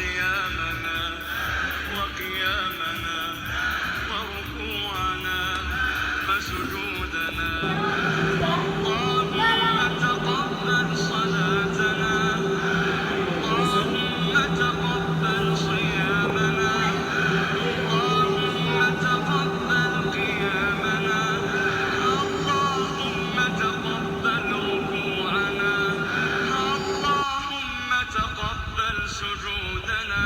صيامنا وقيامنا وركوعنا وسجودنا. اللهم تقبل صلاتنا، اللهم تقبل صيامنا، اللهم تقبل قيامنا، اللهم تقبل ركوعنا، اللهم تقبل سجودنا،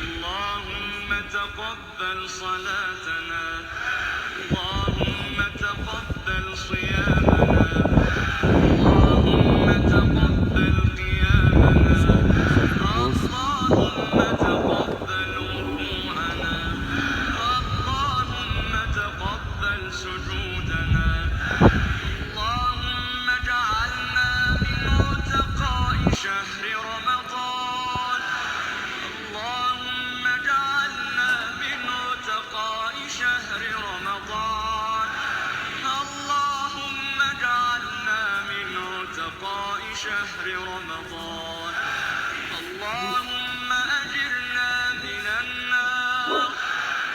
اللهم تقبل صلاتنا، اللهم تقبل صيامنا، اللهم تقبل قيامنا، اللهم تقبل ركوعنا، اللهم تقبل سجودنا. اللهم اجعلنا من عتقاء شهر رمضان، اللهم اجعلنا من عتقاء شهر رمضان، اللهم اجعلنا من عتقاء شهر رمضان. اللهم أجرنا من النار،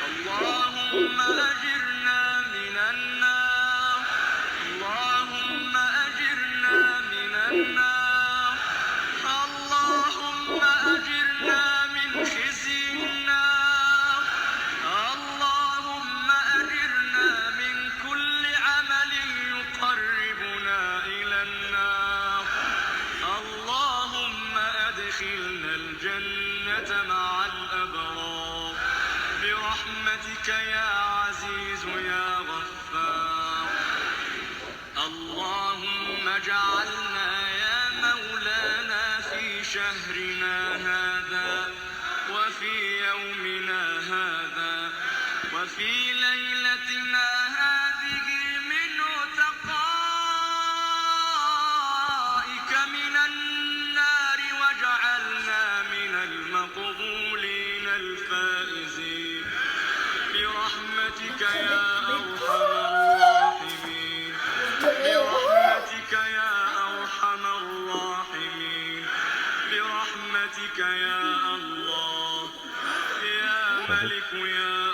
اللهم أجرنا من النار، اللهم أجرنا من النار، اللهم أجرنا من خزي النار، اللهم أجرنا من كل عمل يقربنا إلى النار. اللهم أدخلنا الجنة مع الأبرار برحمتك يا عزيز يا غفار. اللهم اجعلنا يا مولانا في شهرنا هذا وفي يومنا هذا وفي ليلتنا هذه من عتقائك من النار، واجعلنا من المقبولين الفائزين برحمتك يا أرحم الراحمين، برحمتك يا أرحم الراحمين، برحمتك يا الله، يا ملك يا